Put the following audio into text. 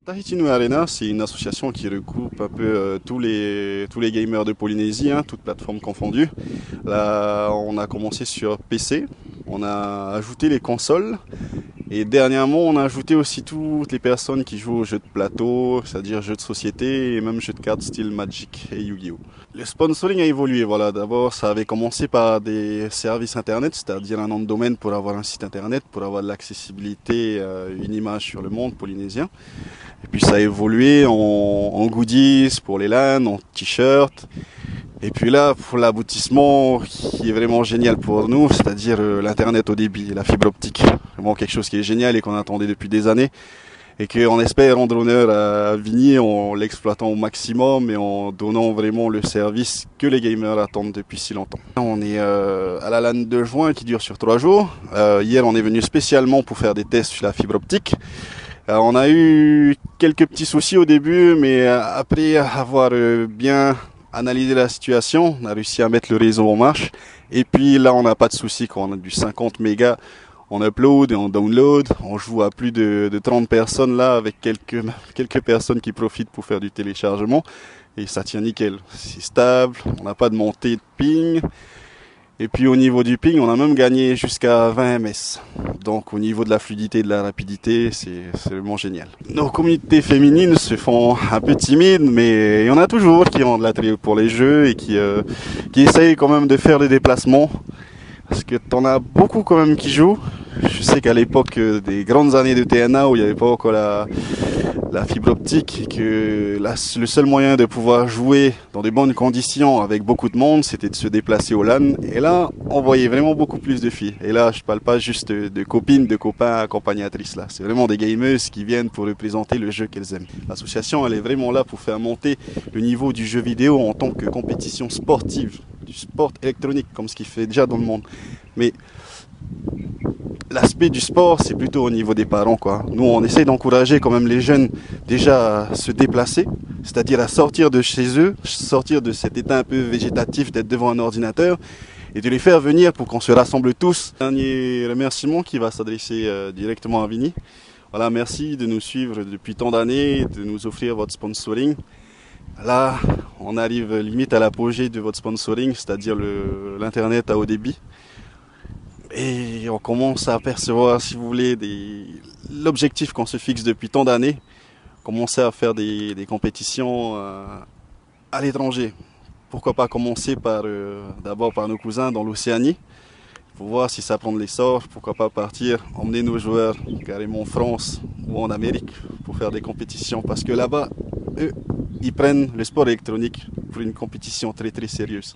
Tahiti Nui Arena, c'est une association qui regroupe un peu tous les gamers de Polynésie, hein, toutes plateformes confondues. Là, on a commencé sur PC, on a ajouté les consoles et dernièrement, on a ajouté aussi toutes les personnes qui jouent aux jeux de plateau, c'est-à-dire jeux de société et même jeux de cartes style Magic et Yu-Gi-Oh! Le sponsoring a évolué, voilà. D'abord, ça avait commencé par des services internet, c'est-à-dire un nom de domaine pour avoir un site internet, pour avoir de l'accessibilité, une image sur le monde polynésien. Et puis ça a évolué en goodies pour les LAN, en t-shirts. Et puis là, pour l'aboutissement qui est vraiment génial pour nous, c'est-à-dire l'internet au débit, la fibre optique. Vraiment quelque chose qui est génial et qu'on attendait depuis des années. Et qu'on espère rendre honneur à Vigny en l'exploitant au maximum et en donnant vraiment le service que les gamers attendent depuis si longtemps. On est à la LAN de juin qui dure sur 3 jours. Hier, on est venu spécialement pour faire des tests sur la fibre optique. On a eu quelques petits soucis au début, mais après avoir bien analysé la situation, on a réussi à mettre le réseau en marche. Et puis là, on n'a pas de soucis quand on a du 50 mégas. On upload et on download, on joue à plus de 30 personnes là avec quelques personnes qui profitent pour faire du téléchargement et ça tient nickel, c'est stable, on n'a pas de montée de ping et puis au niveau du ping on a même gagné jusqu'à 20 ms, donc au niveau de la fluidité et de la rapidité c'est vraiment génial. Nos communautés féminines se font un peu timides mais il y en a toujours qui ont de l'attrait pour les jeux et qui essayent quand même de faire les déplacements. Parce que t'en as beaucoup quand même qui jouent. Je sais qu'à l'époque des grandes années de TNA où il n'y avait pas encore la fibre optique et que le seul moyen de pouvoir jouer dans de bonnes conditions avec beaucoup de monde, c'était de se déplacer au LAN. Et là, on voyait vraiment beaucoup plus de filles. Et là, je parle pas juste de copines, de copains accompagnatrices là. C'est vraiment des gameuses qui viennent pour représenter le jeu qu'elles aiment. L'association, elle est vraiment là pour faire monter le niveau du jeu vidéo en tant que compétition sportive, du sport électronique comme ce qu'il fait déjà dans le monde. Mais l'aspect du sport, c'est plutôt au niveau des parents, quoi. Nous, on essaie d'encourager quand même les jeunes déjà à se déplacer, c'est-à-dire à sortir de chez eux, sortir de cet état un peu végétatif d'être devant un ordinateur et de les faire venir pour qu'on se rassemble tous. Dernier remerciement qui va s'adresser directement à Vigny. Voilà, merci de nous suivre depuis tant d'années, de nous offrir votre sponsoring. Là, on arrive limite à l'apogée de votre sponsoring, c'est-à-dire l'internet à haut débit. Et on commence à apercevoir, si vous voulez, l'objectif qu'on se fixe depuis tant d'années, commencer à faire des compétitions à l'étranger. Pourquoi pas commencer d'abord par nos cousins dans l'Océanie, pour voir si ça prend de l'essor. Pourquoi pas partir, emmener nos joueurs carrément en France ou en Amérique pour faire des compétitions. Parce que là-bas, eux, ils prennent le sport électronique pour une compétition très très sérieuse.